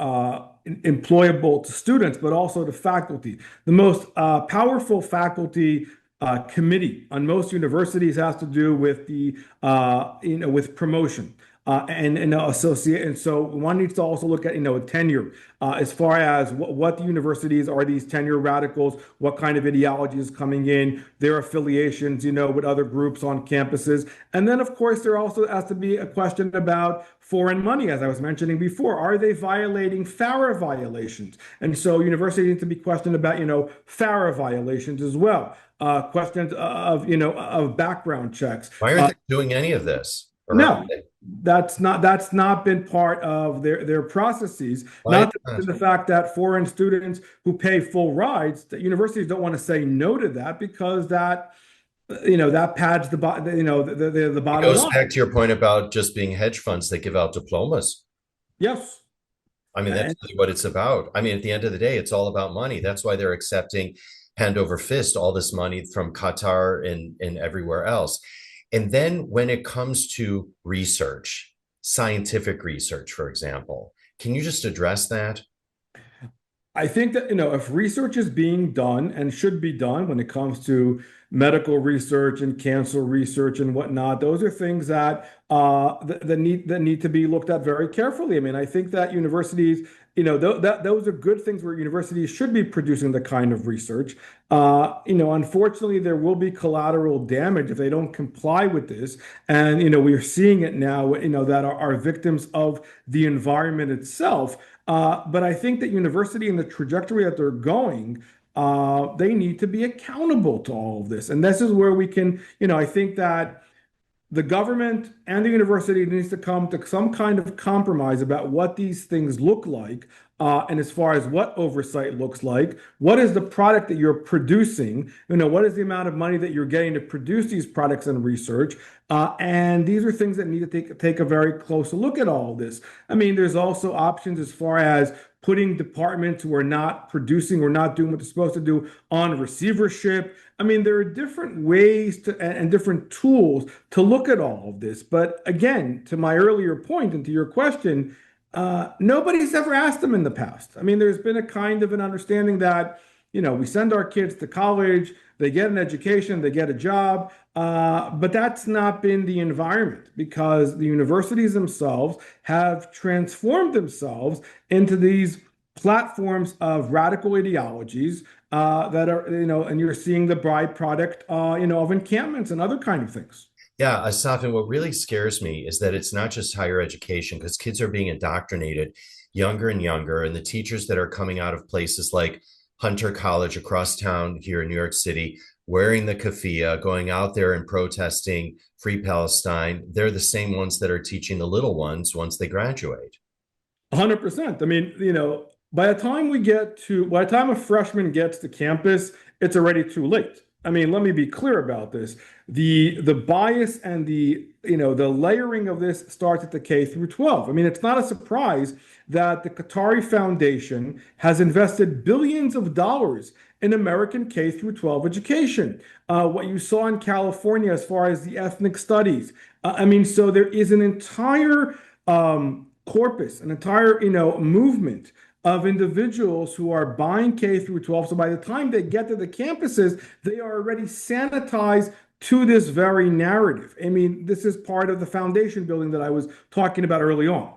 employable to students, but also to faculty. The most powerful faculty committee on most universities has to do with with promotion. and associate. And so one needs to also look at, tenure, as far as what the universities are, these tenure radicals, what kind of ideology is coming in, their affiliations, with other groups on campuses. And then, of course, there also has to be a question about foreign money, as I was mentioning before. Are they violating FARA violations? And so universities need to be questioned about, FARA violations as well. Questions of, of background checks. Why aren't they doing any of this? Or are No, they? that's not been part of their processes. Why Not to not? mention the fact that foreign students who pay full rides, that universities don't want to say no to that because that pads the It bottom goes line. back to your point about just being hedge funds that give out diplomas. Yes. I mean, that's And really what it's about. I mean, at the end of the day, it's all about money. That's why they're accepting hand over fist all this money from Qatar and everywhere else. And then when it comes to research, scientific research, for example, can you just address that? I think that, if research is being done and should be done when it comes to medical research and cancer research and whatnot, those are things that need to be looked at very carefully. I mean, I think that universities, those are good things where universities should be producing the kind of research. Unfortunately, there will be collateral damage if they don't comply with this. And, we are seeing it now, that are victims of the environment itself. But I think that university and the trajectory that they're going, they need to be accountable to all of this. And this is where we can, I think that the government and the university needs to come to some kind of compromise about what these things look like, and as far as what oversight looks like, what is the product that you're producing, what is the amount of money that you're getting to produce these products and research, and these are things that need to take a very close look at all of this. I mean, there's also options as far as putting departments who are not producing or not doing what they're supposed to do on receivership. I mean, there are different ways and different tools to look at all of this. But again, to my earlier point and to your question, nobody's ever asked them in the past. I mean, there's been a kind of an understanding that, we send our kids to college, they get an education, they get a job, but that's not been the environment because the universities themselves have transformed themselves into these platforms of radical ideologies, that are, and you're seeing the byproduct, of encampments and other kind of things. Yeah, Asaf, and what really scares me is that it's not just higher education because kids are being indoctrinated younger and younger, and the teachers that are coming out of places like Hunter College across town here in New York City, wearing the keffiyeh, going out there and protesting Free Palestine, they're the same ones that are teaching the little ones once they graduate. 100%. I mean, by the time a freshman gets to campus, it's already too late. I mean, let me be clear about this. The bias and the layering of this starts at the K through 12. I mean, it's not a surprise that the Qatari Foundation has invested billions of dollars in American K through 12 education. What you saw in California as far as the ethnic studies. I mean, so there is an entire corpus, an entire, movement of individuals who are buying K through 12. So by the time they get to the campuses, they are already sanitized to this very narrative. I mean, this is part of the foundation building that I was talking about early on.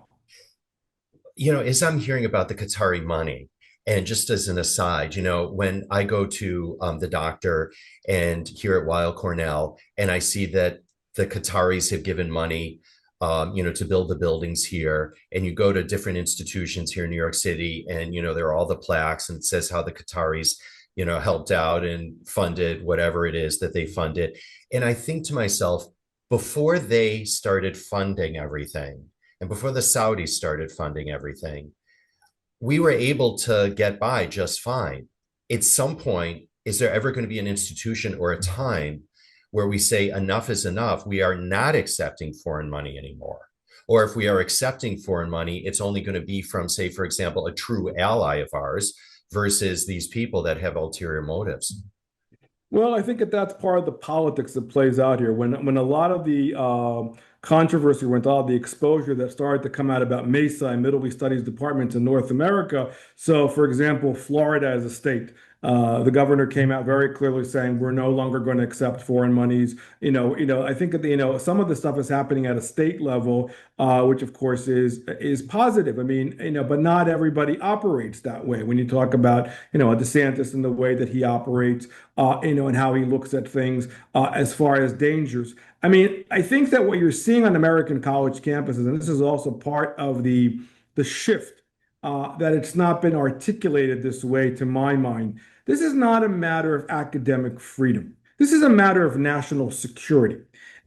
As I'm hearing about the Qatari money, and just as an aside, when I go to the doctor and here at Weill Cornell, and I see that the Qataris have given money, to build the buildings here, and you go to different institutions here in New York City, and there are all the plaques, and it says how the Qataris, helped out and funded whatever it is that they funded, and I think to myself, before they started funding everything and before the Saudis started funding everything, we were able to get by just fine. At some point, is there ever going to be an institution or a time where we say enough is enough? We are not accepting foreign money anymore. Or if we are accepting foreign money, it's only going to be from, say, for example, a true ally of ours versus these people that have ulterior motives. Well, I think that's part of the politics that plays out here. When a lot of the controversy went all the exposure that started to come out about MESA and Middle East Studies departments in North America. So, for example, Florida as a state, The governor came out very clearly saying we're no longer going to accept foreign monies. I think that some of the stuff is happening at a state level, which of course is positive. I mean, but not everybody operates that way. When you talk about a DeSantis and the way that he operates, and how he looks at things as far as dangers. I mean, I think that what you're seeing on American college campuses, and this is also part of the shift, that it's not been articulated this way to my mind. This is not a matter of academic freedom. This is a matter of national security.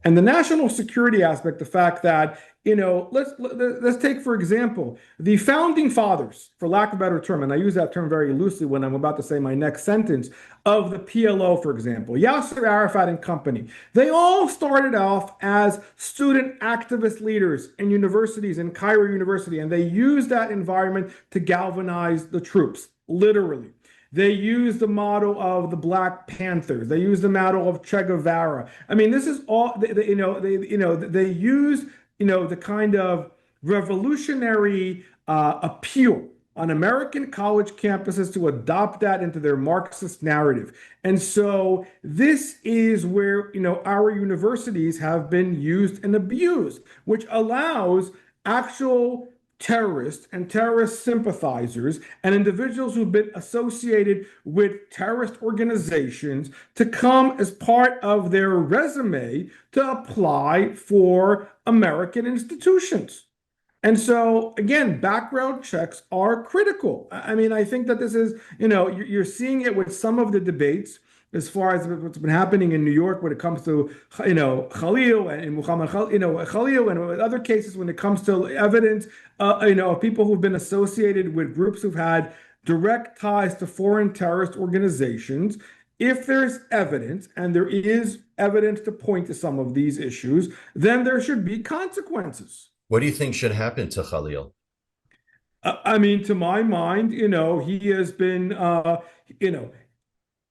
And the national security aspect, the fact that, let's take, for example, the founding fathers, for lack of a better term, and I use that term very loosely when I'm about to say my next sentence, of the PLO, for example, Yasser Arafat and company, they all started off as student activist leaders in universities, in Cairo University, and they used that environment to galvanize the troops, literally. They use the model of the Black Panthers. They use the model of Che Guevara. I mean, this is all they use the kind of revolutionary appeal on American college campuses to adopt that into their Marxist narrative. And so this is where our universities have been used and abused, which allows actual terrorists and terrorist sympathizers and individuals who've been associated with terrorist organizations to come as part of their resume to apply for American institutions. And so, again, background checks are critical. I mean, I think that this is, you're seeing it with some of the debates as far as what's been happening in New York when it comes to, Khalil and Muhammad Khalil and other cases when it comes to evidence, of people who've been associated with groups who've had direct ties to foreign terrorist organizations. If there's evidence, and there is evidence to point to some of these issues, then there should be consequences. What do you think should happen to Khalil? I mean, to my mind, he has been,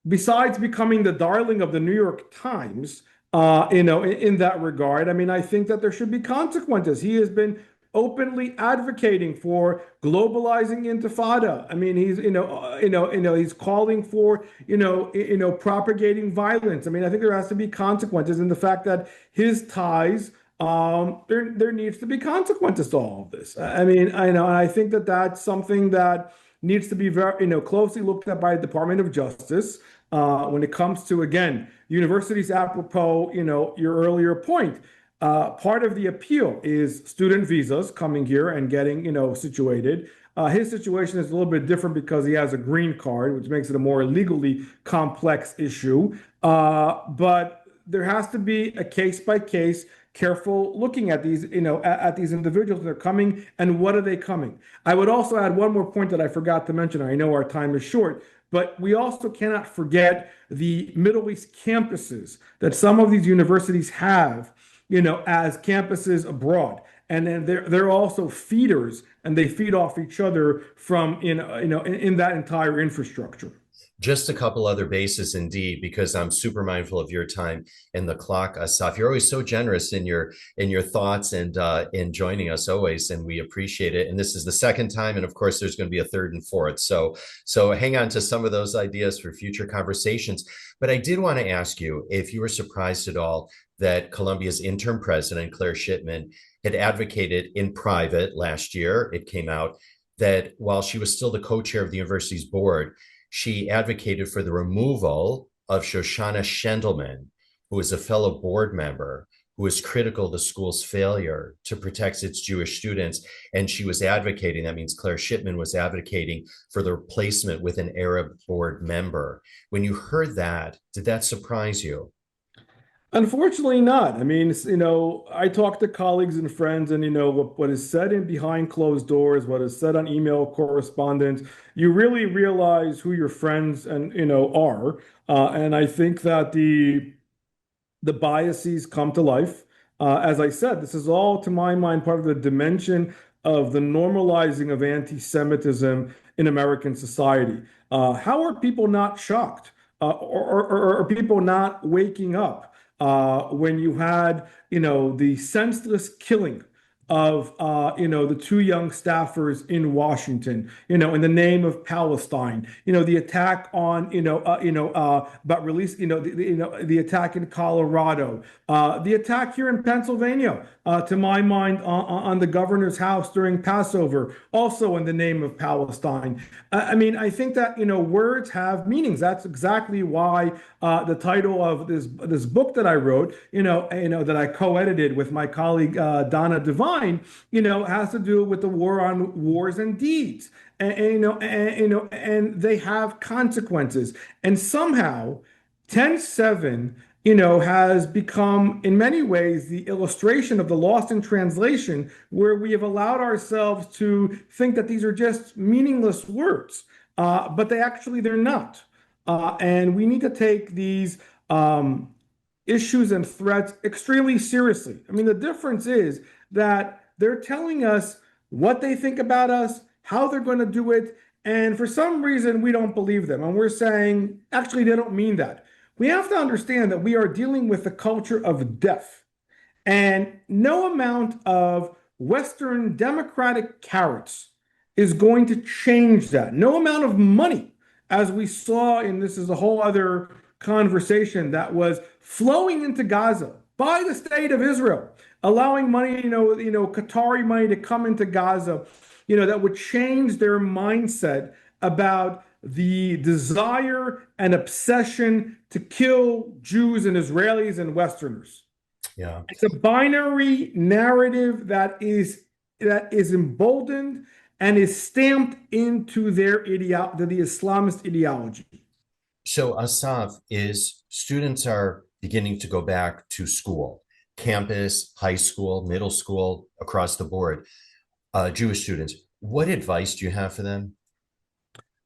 besides becoming the darling of the New York Times, in that regard, I mean, I think that there should be consequences. He has been openly advocating for globalizing intifada. I mean, he's calling for, propagating violence. I mean, I think there has to be consequences in the fact that his ties, there needs to be consequences to all of this. I mean, I think that that's something that needs to be very, closely looked at by the Department of Justice when it comes to, again, universities. Apropos, your earlier point, part of the appeal is student visas coming here and getting, situated. His situation is a little bit different because he has a green card, which makes it a more legally complex issue. But there has to be a case by case careful looking at these, at these individuals that are coming and what are they coming. I would also add one more point that I forgot to mention. I know our time is short, but we also cannot forget the Middle East campuses that some of these universities have, as campuses abroad. And then they're also feeders, and they feed off each other from in that entire infrastructure. Just a couple other bases, indeed, because I'm super mindful of your time and the clock, Asaf. You're always so generous in your thoughts and in joining us always, and we appreciate it. And this is the second time, and of course, there's going to be a third and fourth. So hang on to some of those ideas for future conversations. But I did want to ask you if you were surprised at all that Columbia's interim president, Claire Shipman, had advocated in private last year. It came out that while she was still the co-chair of the university's board, she advocated for the removal of Shoshana Shendelman, who is a fellow board member who is critical of the school's failure to protect its Jewish students. And she was advocating, that means Claire Shipman was advocating for the replacement with an Arab board member. When you heard that, did that surprise you? Unfortunately not. I mean, I talk to colleagues and friends, and what is said in behind closed doors, what is said on email correspondence, you really realize who your friends and are. And I think that the biases come to life. As I said, this is all, to my mind, part of the dimension of the normalizing of anti-Semitism in American society. How are people not shocked? Or are people not waking up when you had, the senseless killing of the two young staffers in Washington, in the name of Palestine, the attack on, about release, the attack in Colorado, the attack here in Pennsylvania, to my mind, on the governor's house during Passover, also in the name of Palestine. I mean, I think that, words have meanings. That's exactly why the title of this book that I wrote, that I co-edited with my colleague Donna Devine, has to do with the war on wars and deeds, and they have consequences, and somehow 10/7, has become in many ways the illustration of the lost in translation, where we have allowed ourselves to think that these are just meaningless words, but they're not. And we need to take these issues and threats extremely seriously. I mean, the difference is that they're telling us what they think about us, how they're going to do it, and for some reason, we don't believe them. And we're saying, actually, they don't mean that. We have to understand that we are dealing with a culture of death, and no amount of Western democratic carrots is going to change that. No amount of money, as we saw, and this is a whole other conversation that was flowing into Gaza by the state of Israel, allowing money, Qatari money to come into Gaza, that would change their mindset about the desire and obsession to kill Jews and Israelis and Westerners. Yeah. It's a binary narrative that is emboldened and is stamped into the Islamist ideology. So, Asaf, is students are beginning to go back to school, campus, high school, middle school, across the board, Jewish students. What advice do you have for them?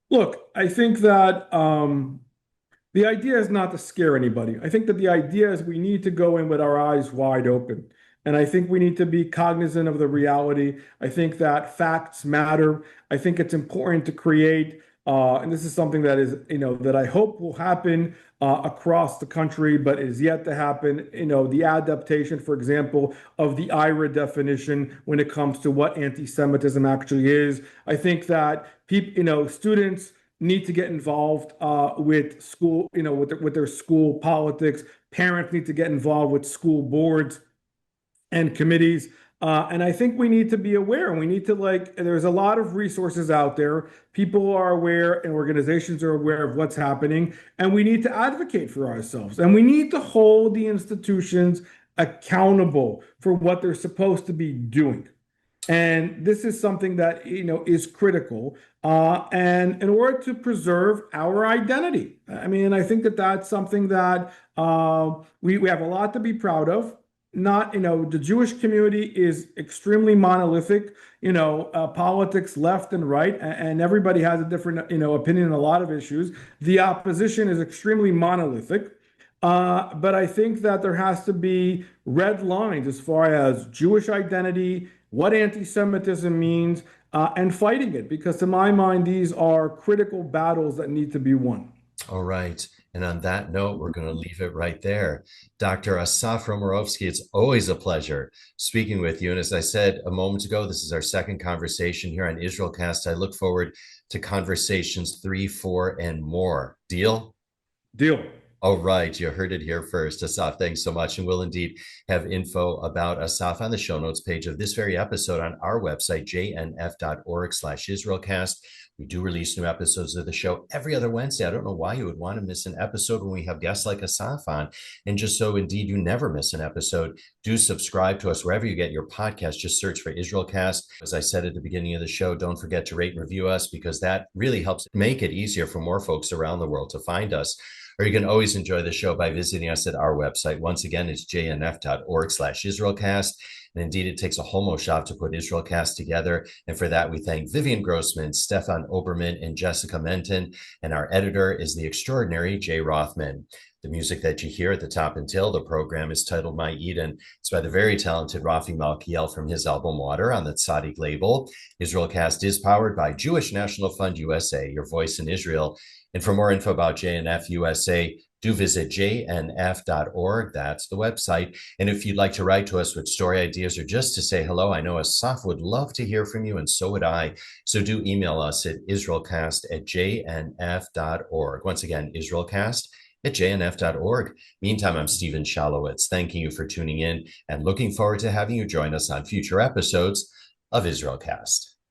Look, I think that the idea is not to scare anybody. I think that the idea is we need to go in with our eyes wide open. And I think we need to be cognizant of the reality. I think that facts matter. I think it's important to create, and this is something that is, that I hope will happen across the country, but is yet to happen. The adaptation, for example, of the IRA definition when it comes to what anti-Semitism actually is. I think that people, students need to get involved with school, with their school politics. Parents need to get involved with school boards and committees. And I think we need to be aware, and we need to there's a lot of resources out there. People are aware and organizations are aware of what's happening, and we need to advocate for ourselves. And we need to hold the institutions accountable for what they're supposed to be doing. And this is something that, is critical. And in order to preserve our identity, I mean, I think that that's something that we have a lot to be proud of. Not, the Jewish community is extremely monolithic, politics left and right, and everybody has a different, opinion on a lot of issues. The opposition is extremely monolithic. But I think that there has to be red lines as far as Jewish identity, what anti-Semitism means, and fighting it, because to my mind, these are critical battles that need to be won. All right. And on that note, we're going to leave it right there. Dr. Asaf Romirowsky, it's always a pleasure speaking with you. And as I said a moment ago, this is our second conversation here on IsraelCast. I look forward to conversations 3, 4, and more. Deal? Deal. All right, you heard it here first. Asaf, thanks so much. And we'll indeed have info about Asaf on the show notes page of this very episode on our website, jnf.org/IsraelCast. We do release new episodes of the show every other Wednesday. I don't know why you would want to miss an episode when we have guests like Asaf on. And just so indeed you never miss an episode, do subscribe to us wherever you get your podcast. Just search for IsraelCast. As I said at the beginning of the show, don't forget to rate and review us, because that really helps make it easier for more folks around the world to find us. Or you can always enjoy the show by visiting us at our website. Once again, it's jnf.org/IsraelCast. And indeed, it takes a homo shop to put IsraelCast together. And for that, we thank Vivian Grossman, Stefan Oberman, and Jessica Menton. And our editor is the extraordinary Jay Rothman. The music that you hear at the top and tail of the program is titled My Eden. It's by the very talented Rafi Malkiel from his album Water on the Tzaddik label. IsraelCast is powered by Jewish National Fund USA, your voice in Israel. And for more info about JNF USA, do visit jnf.org. That's the website. And if you'd like to write to us with story ideas or just to say hello, I know Asaf would love to hear from you, and so would I. So do email us at israelcast@jnf.org. Once again, israelcast@jnf.org. Meantime, I'm Stephen Shalowitz, thanking you for tuning in and looking forward to having you join us on future episodes of IsraelCast.